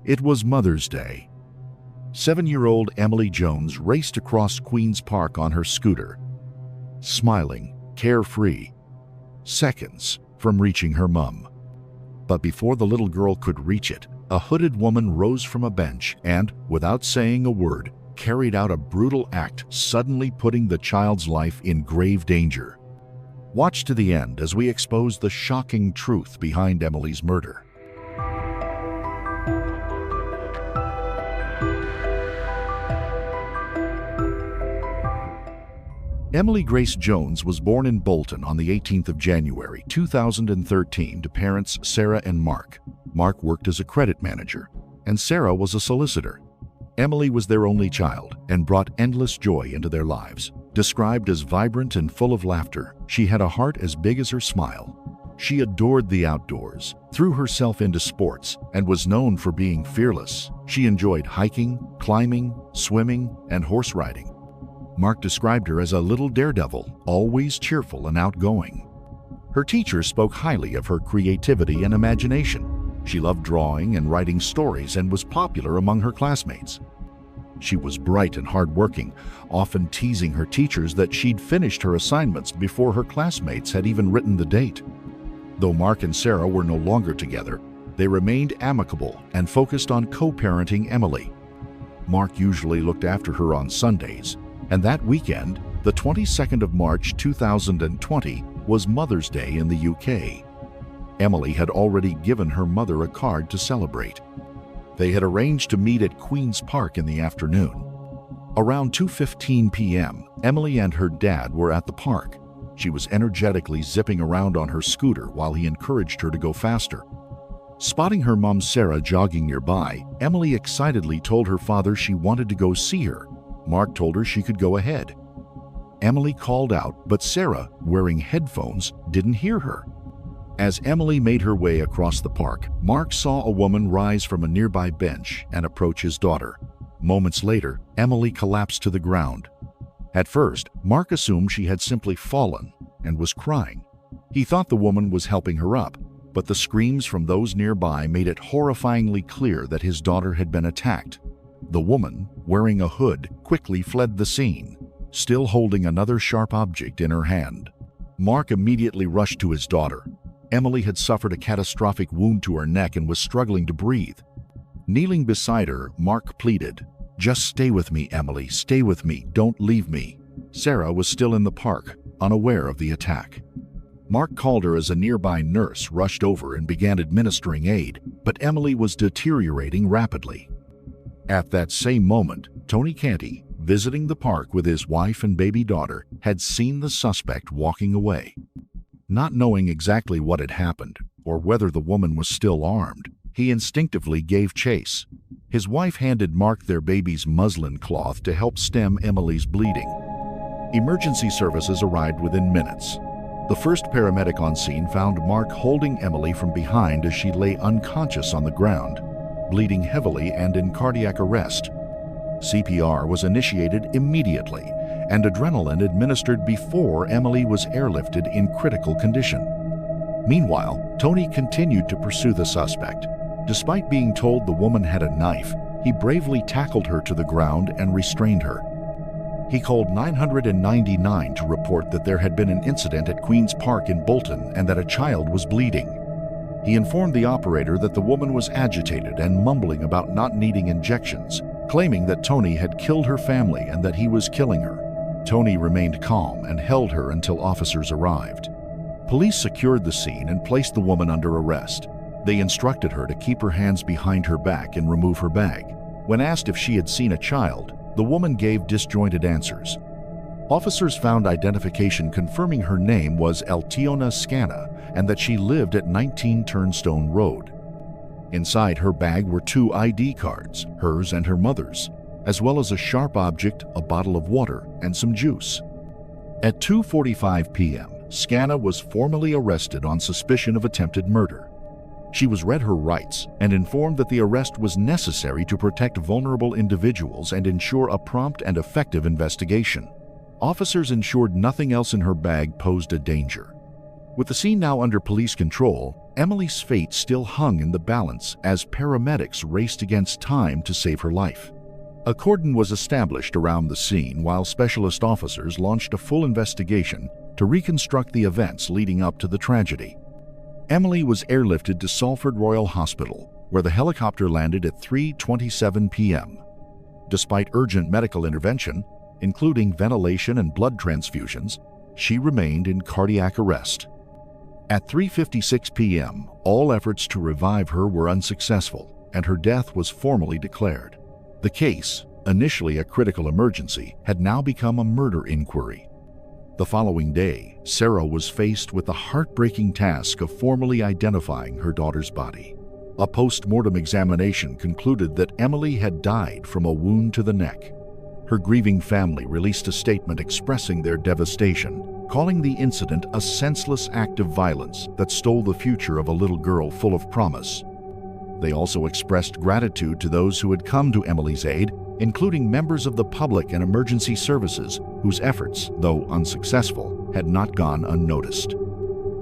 It was Mother's Day. 7-year-old Emily Jones raced across Queen's Park on her scooter, smiling, carefree, seconds from reaching her mum. But before the little girl could reach it, a hooded woman rose from a bench and, without saying a word, carried out a brutal act, suddenly putting the child's life in grave danger. Watch to the end as we expose the shocking truth behind Emily's murder. Emily Grace Jones was born in Bolton on the 18th of January, 2013 to parents Sarah and Mark. Mark worked as a credit manager, and Sarah was a solicitor. Emily was their only child and brought endless joy into their lives. Described as vibrant and full of laughter, she had a heart as big as her smile. She adored the outdoors, threw herself into sports, and was known for being fearless. She enjoyed hiking, climbing, swimming, and horse riding. Mark described her as a little daredevil, always cheerful and outgoing. Her teachers spoke highly of her creativity and imagination. She loved drawing and writing stories and was popular among her classmates. She was bright and hardworking, often teasing her teachers that she'd finished her assignments before her classmates had even written the date. Though Mark and Sarah were no longer together, they remained amicable and focused on co-parenting Emily. Mark usually looked after her on Sundays, and that weekend, the 22nd of March 2020, was Mother's Day in the UK. Emily had already given her mother a card to celebrate. They had arranged to meet at Queen's Park in the afternoon. Around 2:15 p.m., Emily and her dad were at the park. She was energetically zipping around on her scooter while he encouraged her to go faster. Spotting her mom Sarah jogging nearby, Emily excitedly told her father she wanted to go see her. Mark told her she could go ahead. Emily called out, but Sarah, wearing headphones, didn't hear her. As Emily made her way across the park, Mark saw a woman rise from a nearby bench and approach his daughter. Moments later, Emily collapsed to the ground. At first, Mark assumed she had simply fallen and was crying. He thought the woman was helping her up, but the screams from those nearby made it horrifyingly clear that his daughter had been attacked. The woman, wearing a hood, quickly fled the scene, still holding another sharp object in her hand. Mark immediately rushed to his daughter. Emily had suffered a catastrophic wound to her neck and was struggling to breathe. Kneeling beside her, Mark pleaded, "Just stay with me, Emily, stay with me, don't leave me." Sarah was still in the park, unaware of the attack. Mark called her as a nearby nurse rushed over and began administering aid, but Emily was deteriorating rapidly. At that same moment, Tony Canty, visiting the park with his wife and baby daughter, had seen the suspect walking away. Not knowing exactly what had happened or whether the woman was still armed, he instinctively gave chase. His wife handed Mark their baby's muslin cloth to help stem Emily's bleeding. Emergency services arrived within minutes. The first paramedic on scene found Mark holding Emily from behind as she lay unconscious on the ground, bleeding heavily and in cardiac arrest. CPR was initiated immediately, and adrenaline administered before Emily was airlifted in critical condition. Meanwhile, Tony continued to pursue the suspect. Despite being told the woman had a knife, he bravely tackled her to the ground and restrained her. He called 999 to report that there had been an incident at Queen's Park in Bolton and that a child was bleeding. He informed the operator that the woman was agitated and mumbling about not needing injections, claiming that Tony had killed her family and that he was killing her. Tony remained calm and held her until officers arrived. Police secured the scene and placed the woman under arrest. They instructed her to keep her hands behind her back and remove her bag. When asked if she had seen a child, the woman gave disjointed answers. Officers found identification confirming her name was Eltiona Scana and that she lived at 19 Turnstone Road. Inside her bag were 2 ID cards, hers and her mother's, as well as a sharp object, a bottle of water, and some juice. At 2:45 p.m., Scana was formally arrested on suspicion of attempted murder. She was read her rights and informed that the arrest was necessary to protect vulnerable individuals and ensure a prompt and effective investigation. Officers ensured nothing else in her bag posed a danger. With the scene now under police control, Emily's fate still hung in the balance as paramedics raced against time to save her life. A cordon was established around the scene while specialist officers launched a full investigation to reconstruct the events leading up to the tragedy. Emily was airlifted to Salford Royal Hospital, where the helicopter landed at 3:27 p.m. Despite urgent medical intervention, including ventilation and blood transfusions, she remained in cardiac arrest. At 3:56 p.m., all efforts to revive her were unsuccessful, and her death was formally declared. The case, initially a critical emergency, had now become a murder inquiry. The following day, Sarah was faced with the heartbreaking task of formally identifying her daughter's body. A post-mortem examination concluded that Emily had died from a wound to the neck. Her grieving family released a statement expressing their devastation, calling the incident a senseless act of violence that stole the future of a little girl full of promise. They also expressed gratitude to those who had come to Emily's aid, including members of the public and emergency services, whose efforts, though unsuccessful, had not gone unnoticed.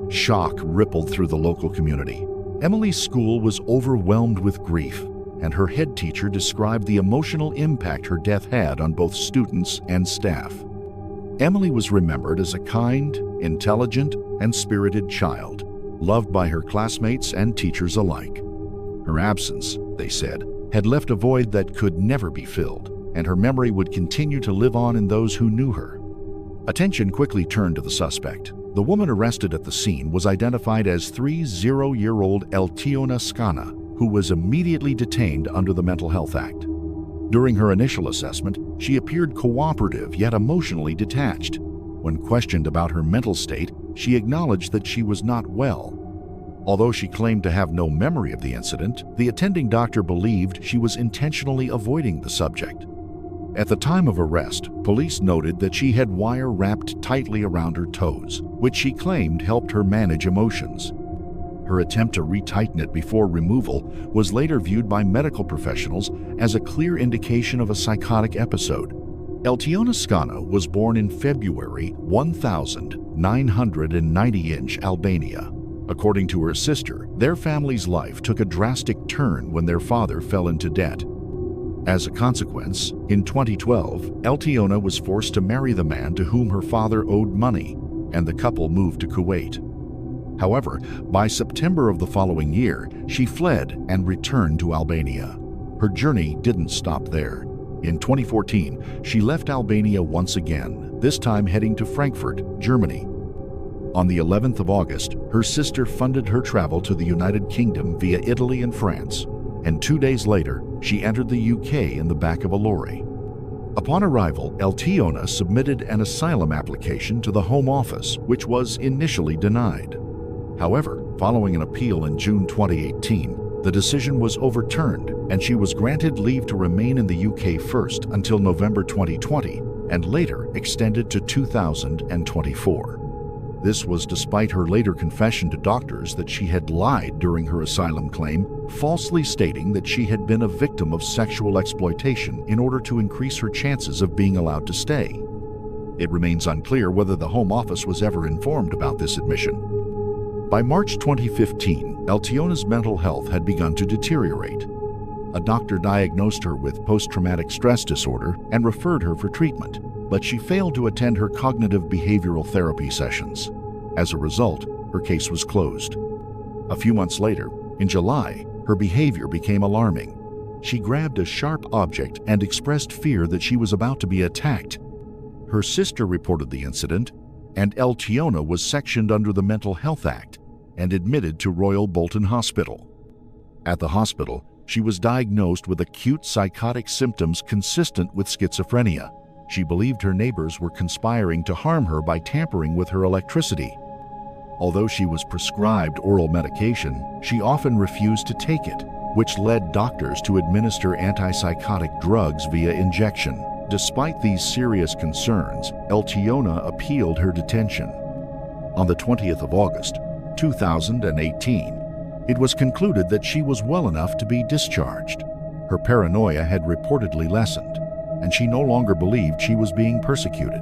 Shock rippled through the local community. Emily's school was overwhelmed with grief, and her head teacher described the emotional impact her death had on both students and staff. Emily was remembered as a kind, intelligent, and spirited child, loved by her classmates and teachers alike. Her absence, they said, had left a void that could never be filled, and her memory would continue to live on in those who knew her. Attention quickly turned to the suspect. The woman arrested at the scene was identified as 30-year-old Eltiona Scana, who was immediately detained under the Mental Health Act. During her initial assessment, she appeared cooperative yet emotionally detached. When questioned about her mental state, she acknowledged that she was not well. Although she claimed to have no memory of the incident, the attending doctor believed she was intentionally avoiding the subject. At the time of arrest, police noted that she had wire wrapped tightly around her toes, which she claimed helped her manage emotions. Her attempt to retighten it before removal was later viewed by medical professionals as a clear indication of a psychotic episode. Eltiona Scana was born in February 1990 in Albania. According to her sister, their family's life took a drastic turn when their father fell into debt. As a consequence, in 2012, Eltiona was forced to marry the man to whom her father owed money, and the couple moved to Kuwait. However, by September of the following year, she fled and returned to Albania. Her journey didn't stop there. In 2014, she left Albania once again, this time heading to Frankfurt, Germany. On the 11th of August, her sister funded her travel to the United Kingdom via Italy and France, and 2 days later, she entered the UK in the back of a lorry. Upon arrival, Eltiona submitted an asylum application to the Home Office, which was initially denied. However, following an appeal in June 2018, the decision was overturned, and she was granted leave to remain in the UK first until November 2020, and later extended to 2024. This was despite her later confession to doctors that she had lied during her asylum claim, falsely stating that she had been a victim of sexual exploitation in order to increase her chances of being allowed to stay. It remains unclear whether the Home Office was ever informed about this admission. By March 2015, Eltiona's mental health had begun to deteriorate. A doctor diagnosed her with post-traumatic stress disorder and referred her for treatment, but she failed to attend her cognitive behavioral therapy sessions. As a result, her case was closed. A few months later, in July, her behavior became alarming. She grabbed a sharp object and expressed fear that she was about to be attacked. Her sister reported the incident, and Eltiona was sectioned under the Mental Health Act and admitted to Royal Bolton Hospital. At the hospital, she was diagnosed with acute psychotic symptoms consistent with schizophrenia. She believed her neighbors were conspiring to harm her by tampering with her electricity. Although she was prescribed oral medication, she often refused to take it, which led doctors to administer antipsychotic drugs via injection. Despite these serious concerns, Eltiona appealed her detention. On the 20th of August, 2018, it was concluded that she was well enough to be discharged. Her paranoia had reportedly lessened, and she no longer believed she was being persecuted.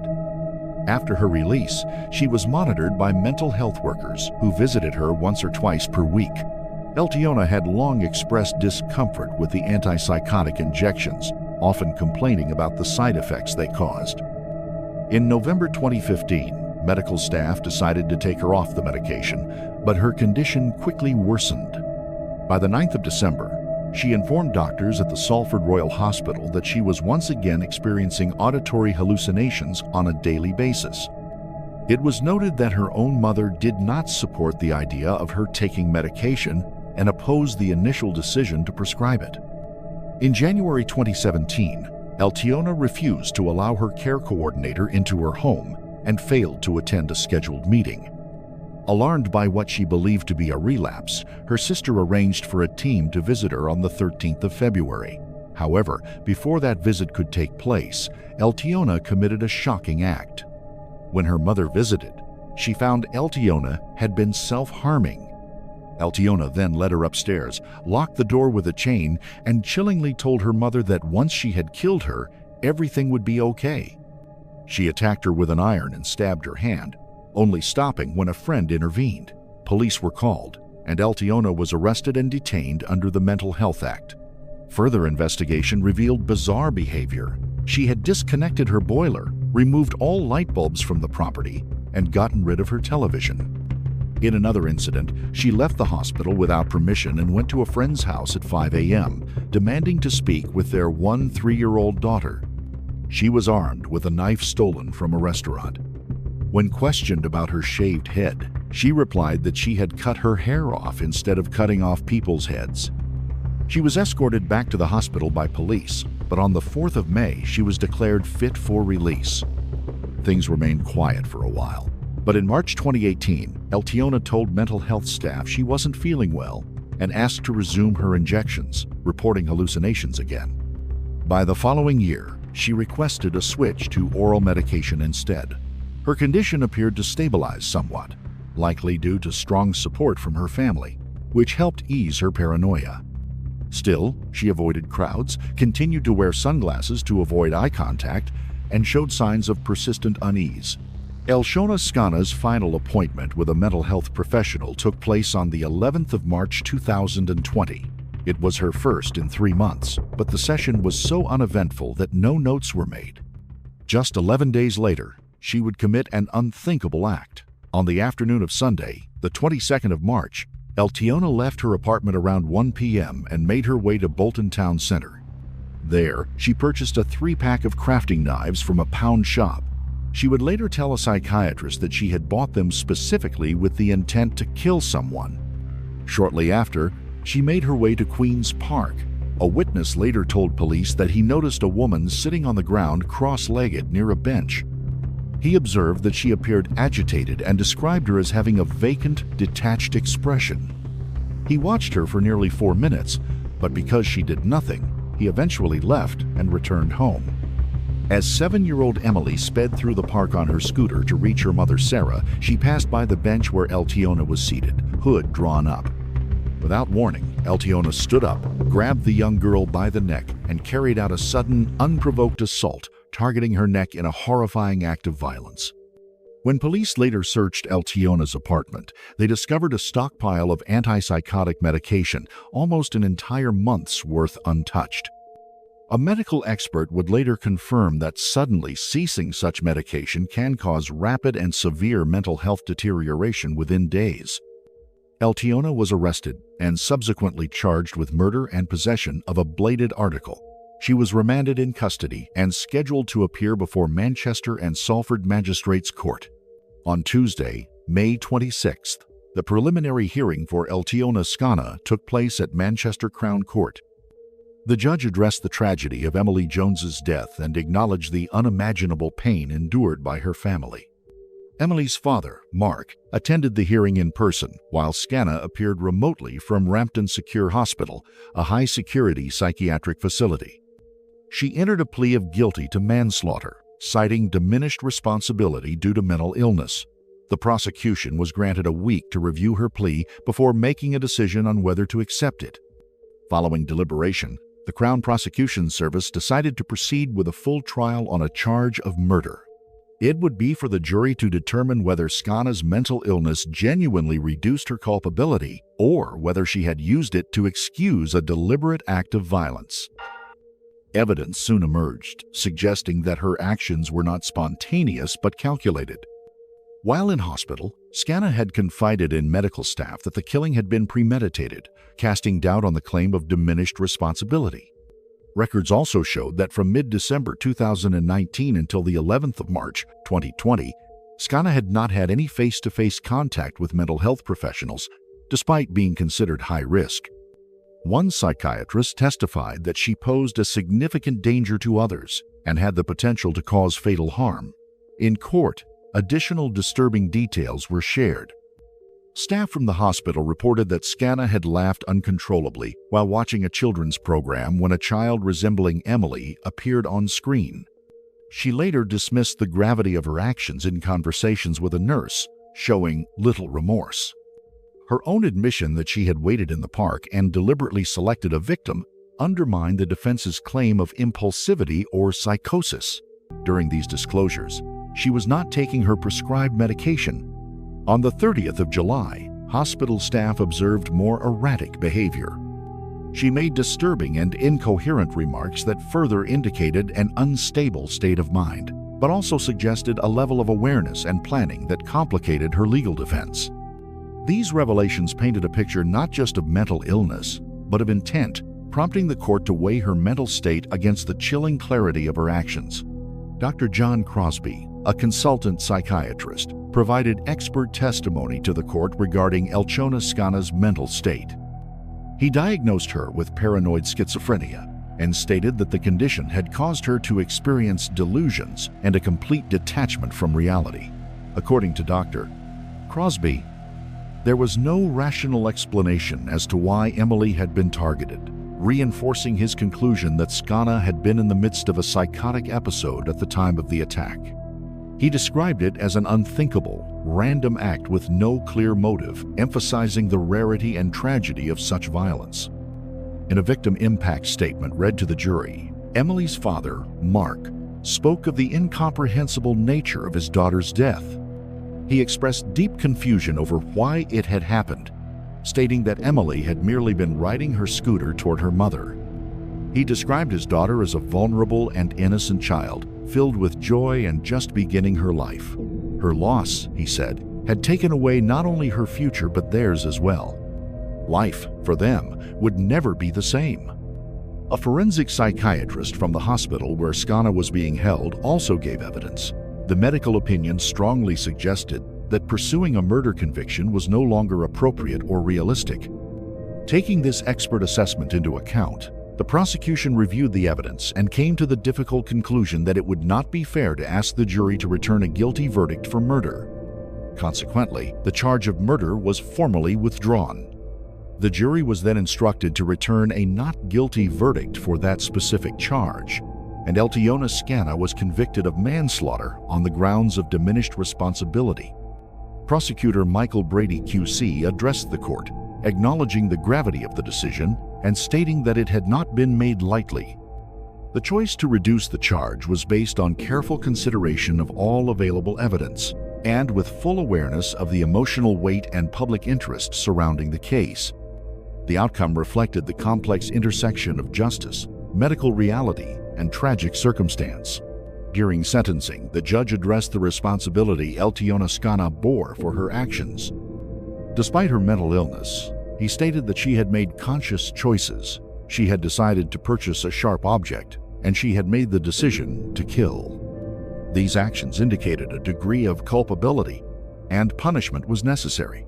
After her release, she was monitored by mental health workers who visited her once or twice per week. Eltiona had long expressed discomfort with the antipsychotic injections, often complaining about the side effects they caused. In November 2015, medical staff decided to take her off the medication, but her condition quickly worsened. By the 9th of December, she informed doctors at the Salford Royal Hospital that she was once again experiencing auditory hallucinations on a daily basis. It was noted that her own mother did not support the idea of her taking medication and opposed the initial decision to prescribe it. In January 2017, Eltiona refused to allow her care coordinator into her home and failed to attend a scheduled meeting. Alarmed by what she believed to be a relapse, her sister arranged for a team to visit her on the 13th of February. However, before that visit could take place, Eltiona committed a shocking act. When her mother visited, she found Eltiona had been self-harming. Eltiona then led her upstairs, locked the door with a chain, and chillingly told her mother that once she had killed her, everything would be okay. She attacked her with an iron and stabbed her hand, only stopping when a friend intervened. Police were called, and Eltiona was arrested and detained under the Mental Health Act. Further investigation revealed bizarre behavior. She had disconnected her boiler, removed all light bulbs from the property, and gotten rid of her television. In another incident, she left the hospital without permission and went to a friend's house at 5 a.m., demanding to speak with their 3-year-old daughter. She was armed with a knife stolen from a restaurant. When questioned about her shaved head, she replied that she had cut her hair off instead of cutting off people's heads. She was escorted back to the hospital by police, but on the 4th of May, she was declared fit for release. Things remained quiet for a while, but in March 2018, Eltiona told mental health staff she wasn't feeling well and asked to resume her injections, reporting hallucinations again. By the following year, she requested a switch to oral medication instead. Her condition appeared to stabilize somewhat, likely due to strong support from her family, which helped ease her paranoia. Still, she avoided crowds, continued to wear sunglasses to avoid eye contact, and showed signs of persistent unease. Eltiona Skana's final appointment with a mental health professional took place on the 11th of March 2020. It was her first in 3 months, but the session was so uneventful that no notes were made. Just 11 days later, she would commit an unthinkable act. On the afternoon of Sunday, the 22nd of March, Eltiona left her apartment around 1 p.m. and made her way to Bolton Town Center. There, she purchased a 3-pack of crafting knives from a pound shop. She would later tell a psychiatrist that she had bought them specifically with the intent to kill someone. Shortly after, she made her way to Queen's Park. A witness later told police that he noticed a woman sitting on the ground cross-legged near a bench. He observed that she appeared agitated and described her as having a vacant, detached expression. He watched her for nearly 4 minutes, but because she did nothing, he eventually left and returned home. As 7-year-old Emily sped through the park on her scooter to reach her mother Sarah, she passed by the bench where Eltiona was seated, hood drawn up. Without warning, Eltiona stood up, grabbed the young girl by the neck, and carried out a sudden, unprovoked assault, targeting her neck in a horrifying act of violence. When police later searched Eltiona's apartment, they discovered a stockpile of antipsychotic medication, almost an entire month's worth untouched. A medical expert would later confirm that suddenly ceasing such medication can cause rapid and severe mental health deterioration within days. Eltiona was arrested and subsequently charged with murder and possession of a bladed article. She was remanded in custody and scheduled to appear before Manchester and Salford Magistrates' Court. On Tuesday, May 26th, the preliminary hearing for Eltiona Skana took place at Manchester Crown Court. The judge addressed the tragedy of Emily Jones's death and acknowledged the unimaginable pain endured by her family. Emily's father, Mark, attended the hearing in person, while Skana appeared remotely from Rampton Secure Hospital, a high-security psychiatric facility. She entered a plea of guilty to manslaughter, citing diminished responsibility due to mental illness. The prosecution was granted a week to review her plea before making a decision on whether to accept it. Following deliberation, the Crown Prosecution Service decided to proceed with a full trial on a charge of murder. It would be for the jury to determine whether Skana's mental illness genuinely reduced her culpability or whether she had used it to excuse a deliberate act of violence. Evidence soon emerged, suggesting that her actions were not spontaneous but calculated. While in hospital, Skana had confided in medical staff that the killing had been premeditated, casting doubt on the claim of diminished responsibility. Records also showed that from mid-December 2019 until the 11th of March 2020, Skana had not had any face-to-face contact with mental health professionals, despite being considered high risk. One psychiatrist testified that she posed a significant danger to others and had the potential to cause fatal harm. In court, additional disturbing details were shared. Staff from the hospital reported that Skana had laughed uncontrollably while watching a children's program when a child resembling Emily appeared on screen. She later dismissed the gravity of her actions in conversations with a nurse, showing little remorse. Her own admission that she had waited in the park and deliberately selected a victim undermined the defense's claim of impulsivity or psychosis. During these disclosures, she was not taking her prescribed medication. On the 30th of July, hospital staff observed more erratic behavior. She made disturbing and incoherent remarks that further indicated an unstable state of mind, but also suggested a level of awareness and planning that complicated her legal defense. These revelations painted a picture not just of mental illness, but of intent, prompting the court to weigh her mental state against the chilling clarity of her actions. Dr. John Crosby, a consultant psychiatrist, provided expert testimony to the court regarding Elchona Skana's mental state. He diagnosed her with paranoid schizophrenia and stated that the condition had caused her to experience delusions and a complete detachment from reality. According to Dr. Crosby, there was no rational explanation as to why Emily had been targeted, reinforcing his conclusion that Skana had been in the midst of a psychotic episode at the time of the attack. He described it as an unthinkable, random act with no clear motive, emphasizing the rarity and tragedy of such violence. In a victim impact statement read to the jury, Emily's father, Mark, spoke of the incomprehensible nature of his daughter's death. He expressed deep confusion over why it had happened, stating that Emily had merely been riding her scooter toward her mother. He described his daughter as a vulnerable and innocent child, filled with joy and just beginning her life. Her loss, he said, had taken away not only her future but theirs as well. Life, for them, would never be the same. A forensic psychiatrist from the hospital where Skana was being held also gave evidence. The medical opinion strongly suggested that pursuing a murder conviction was no longer appropriate or realistic. Taking this expert assessment into account, the prosecution reviewed the evidence and came to the difficult conclusion that it would not be fair to ask the jury to return a guilty verdict for murder. Consequently, the charge of murder was formally withdrawn. The jury was then instructed to return a not guilty verdict for that specific charge, and Elchona Skana was convicted of manslaughter on the grounds of diminished responsibility. Prosecutor Michael Brady QC addressed the court, acknowledging the gravity of the decision and stating that it had not been made lightly. The choice to reduce the charge was based on careful consideration of all available evidence and with full awareness of the emotional weight and public interest surrounding the case. The outcome reflected the complex intersection of justice, medical reality, and tragic circumstance. During sentencing, the judge addressed the responsibility Elchona Skana bore for her actions. Despite her mental illness, he stated that she had made conscious choices. She had decided to purchase a sharp object, and she had made the decision to kill. These actions indicated a degree of culpability, and punishment was necessary.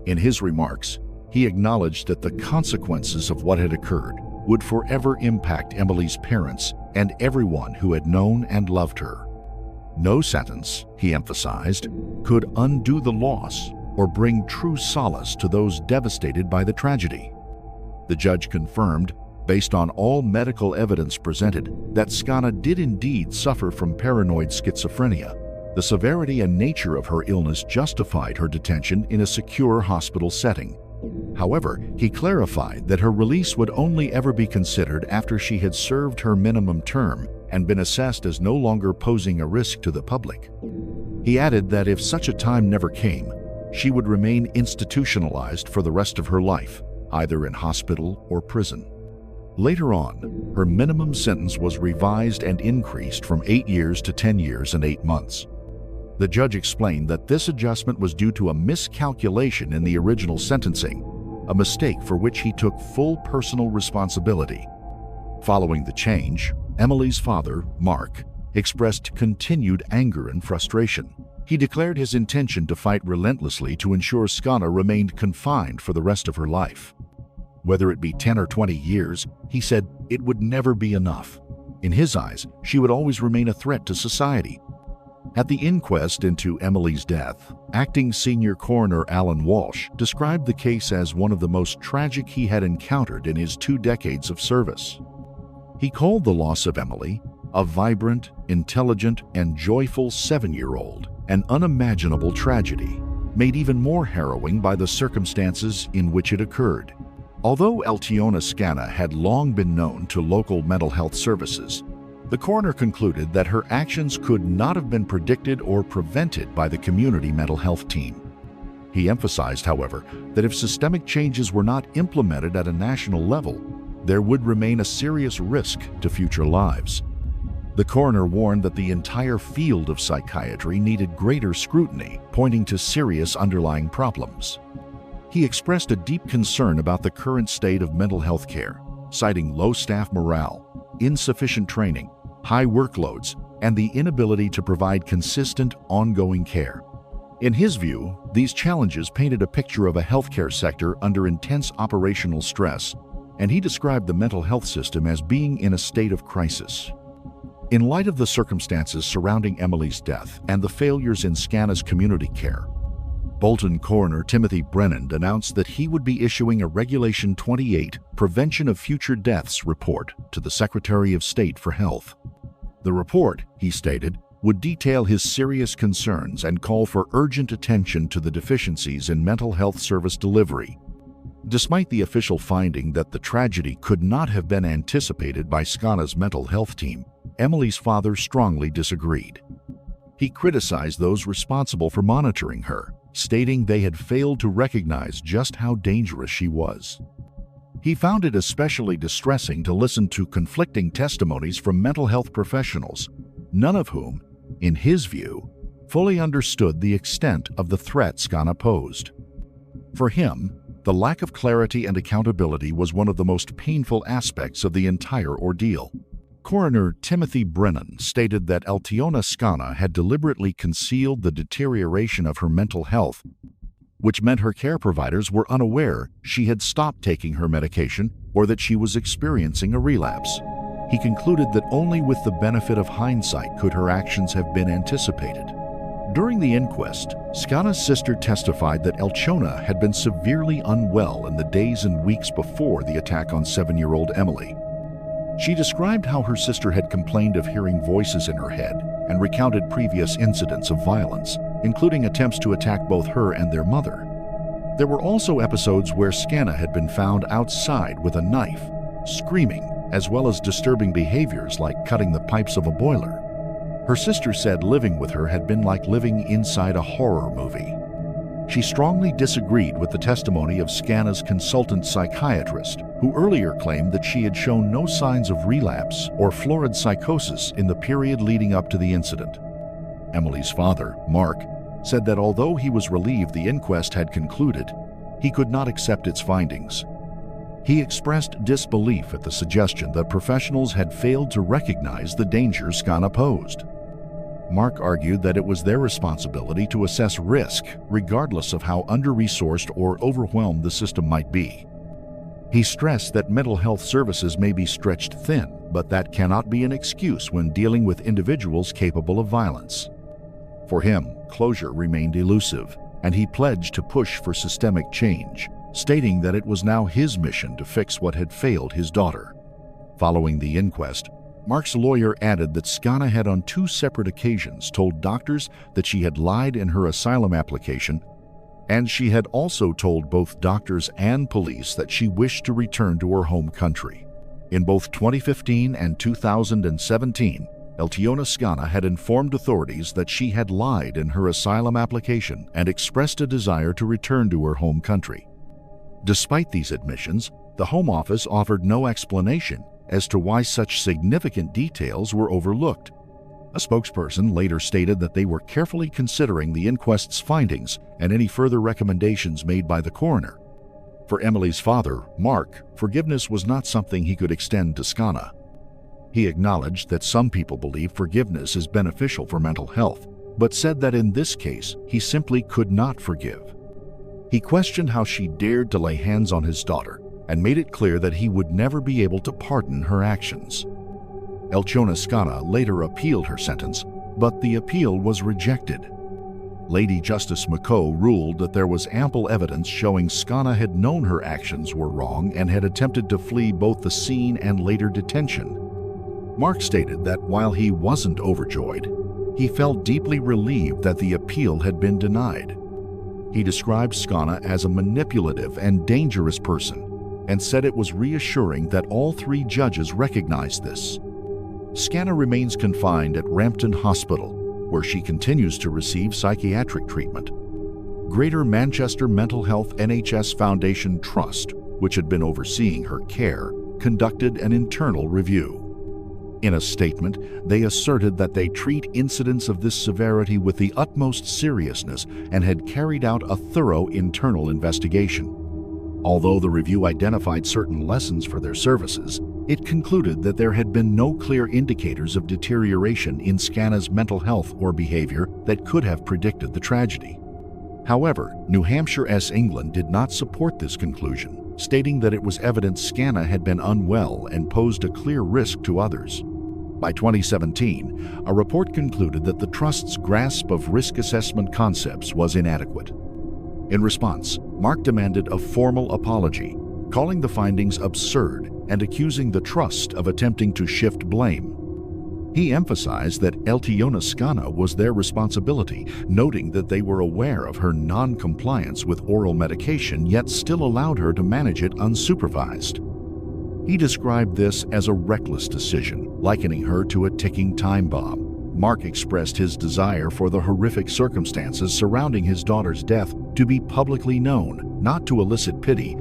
In his remarks, he acknowledged that the consequences of what had occurred would forever impact Emily's parents and everyone who had known and loved her. No sentence, he emphasized, could undo the loss or bring true solace to those devastated by the tragedy. The judge confirmed, based on all medical evidence presented, that Skana did indeed suffer from paranoid schizophrenia. The severity and nature of her illness justified her detention in a secure hospital setting. However, he clarified that her release would only ever be considered after she had served her minimum term and been assessed as no longer posing a risk to the public. He added that if such a time never came, she would remain institutionalized for the rest of her life, either in hospital or prison. Later on, her minimum sentence was revised and increased from 8 years to 10 years and 8 months. The judge explained that this adjustment was due to a miscalculation in the original sentencing, a mistake for which he took full personal responsibility. Following the change, Emily's father, Mark, expressed continued anger and frustration. He declared his intention to fight relentlessly to ensure Skana remained confined for the rest of her life. Whether it be 10 or 20 years, he said it would never be enough. In his eyes, she would always remain a threat to society. At the inquest into Emily's death, acting senior coroner Alan Walsh described the case as one of the most tragic he had encountered in his 2 decades of service. He called the loss of Emily a vibrant, intelligent, and joyful 7-year-old, an unimaginable tragedy, made even more harrowing by the circumstances in which it occurred. Although Eltiona Skana had long been known to local mental health services, the coroner concluded that her actions could not have been predicted or prevented by the community mental health team. He emphasized, however, that if systemic changes were not implemented at a national level, there would remain a serious risk to future lives. The coroner warned that the entire field of psychiatry needed greater scrutiny, pointing to serious underlying problems. He expressed a deep concern about the current state of mental health care, citing low staff morale, insufficient training, high workloads, and the inability to provide consistent, ongoing care. In his view, these challenges painted a picture of a healthcare sector under intense operational stress, and he described the mental health system as being in a state of crisis. In light of the circumstances surrounding Emily's death and the failures in Skana's community care, Bolton coroner Timothy Brennan announced that he would be issuing a Regulation 28 Prevention of Future Deaths report to the Secretary of State for Health. The report, he stated, would detail his serious concerns and call for urgent attention to the deficiencies in mental health service delivery. Despite the official finding that the tragedy could not have been anticipated by Skana's mental health team, Emily's father strongly disagreed. He criticized those responsible for monitoring her, stating they had failed to recognize just how dangerous she was. He found it especially distressing to listen to conflicting testimonies from mental health professionals, none of whom, in his view, fully understood the extent of the threat Skana posed. For him, the lack of clarity and accountability was one of the most painful aspects of the entire ordeal. Coroner Timothy Brennan stated that Eltiona Skana had deliberately concealed the deterioration of her mental health, which meant her care providers were unaware she had stopped taking her medication or that she was experiencing a relapse. He concluded that only with the benefit of hindsight could her actions have been anticipated. During the inquest, Skana's sister testified that Eltiona had been severely unwell in the days and weeks before the attack on 7-year-old Emily. She described how her sister had complained of hearing voices in her head and recounted previous incidents of violence, including attempts to attack both her and their mother. There were also episodes where Skana had been found outside with a knife, screaming, as well as disturbing behaviors like cutting the pipes of a boiler. Her sister said living with her had been like living inside a horror movie. She strongly disagreed with the testimony of Skana's consultant psychiatrist, who earlier claimed that she had shown no signs of relapse or florid psychosis in the period leading up to the incident. Emily's father, Mark, said that although he was relieved the inquest had concluded, he could not accept its findings. He expressed disbelief at the suggestion that professionals had failed to recognize the danger Skana posed. Mark argued that it was their responsibility to assess risk, regardless of how under-resourced or overwhelmed the system might be. He stressed that mental health services may be stretched thin, but that cannot be an excuse when dealing with individuals capable of violence. For him, closure remained elusive, and he pledged to push for systemic change, stating that it was now his mission to fix what had failed his daughter. Following the inquest, Mark's lawyer added that Skana had on 2 separate occasions told doctors that she had lied in her asylum application And she had also told both doctors and police that she wished to return to her home country. In both 2015 and 2017, Eltiona Skana had informed authorities that she had lied in her asylum application and expressed a desire to return to her home country. Despite these admissions, the Home Office offered no explanation as to why such significant details were overlooked. A spokesperson later stated that they were carefully considering the inquest's findings and any further recommendations made by the coroner. For Emily's father, Mark, forgiveness was not something he could extend to Skana. He acknowledged that some people believe forgiveness is beneficial for mental health, but said that in this case, he simply could not forgive. He questioned how she dared to lay hands on his daughter and made it clear that he would never be able to pardon her actions. Eltiona Skana later appealed her sentence, but the appeal was rejected. Lady Justice McCoe ruled that there was ample evidence showing Skana had known her actions were wrong and had attempted to flee both the scene and later detention. Mark stated that while he wasn't overjoyed, he felt deeply relieved that the appeal had been denied. He described Skana as a manipulative and dangerous person and said it was reassuring that all three judges recognized this. Skana remains confined at Rampton Hospital, where she continues to receive psychiatric treatment. Greater Manchester Mental Health NHS Foundation Trust, which had been overseeing her care, conducted an internal review. In a statement, they asserted that they treat incidents of this severity with the utmost seriousness and had carried out a thorough internal investigation. Although the review identified certain lessons for their services, it concluded that there had been no clear indicators of deterioration in Skana's mental health or behavior that could have predicted the tragedy. However, New Hampshire S. England did not support this conclusion, stating that it was evident Skana had been unwell and posed a clear risk to others. By 2017, a report concluded that the Trust's grasp of risk assessment concepts was inadequate. In response, Mark demanded a formal apology, calling the findings absurd and accusing the Trust of attempting to shift blame. He emphasized that Eltiona Skana was their responsibility, noting that they were aware of her non-compliance with oral medication yet still allowed her to manage it unsupervised. He described this as a reckless decision, likening her to a ticking time bomb. Mark expressed his desire for the horrific circumstances surrounding his daughter's death to be publicly known, not to elicit pity,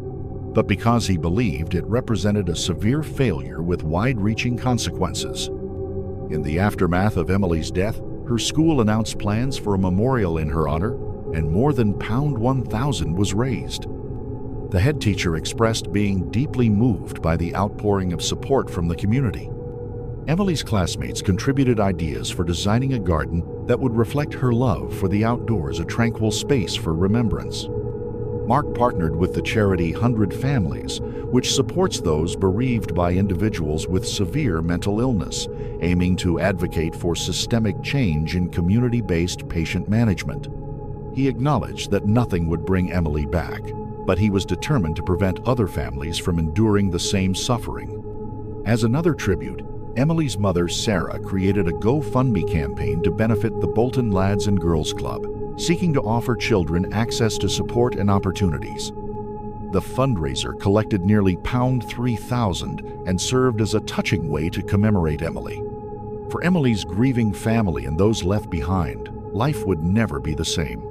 but because he believed it represented a severe failure with wide-reaching consequences. In the aftermath of Emily's death, her school announced plans for a memorial in her honor, and more than £1,000 was raised. The head teacher expressed being deeply moved by the outpouring of support from the community. Emily's classmates contributed ideas for designing a garden that would reflect her love for the outdoors, a tranquil space for remembrance. Mark partnered with the charity 100 Families, which supports those bereaved by individuals with severe mental illness, aiming to advocate for systemic change in community-based patient management. He acknowledged that nothing would bring Emily back, but he was determined to prevent other families from enduring the same suffering. As another tribute, Emily's mother, Sarah, created a GoFundMe campaign to benefit the Bolton Lads and Girls Club, seeking to offer children access to support and opportunities. The fundraiser collected nearly £3,000 and served as a touching way to commemorate Emily. For Emily's grieving family and those left behind, life would never be the same.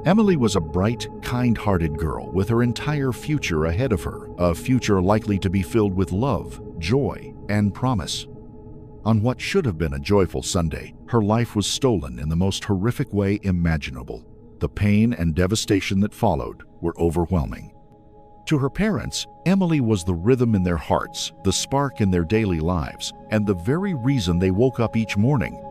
Emily was a bright, kind-hearted girl with her entire future ahead of her, a future likely to be filled with love, joy, and promise. On what should have been a joyful Sunday, her life was stolen in the most horrific way imaginable. The pain and devastation that followed were overwhelming. To her parents, Emily was the rhythm in their hearts, the spark in their daily lives, and the very reason they woke up each morning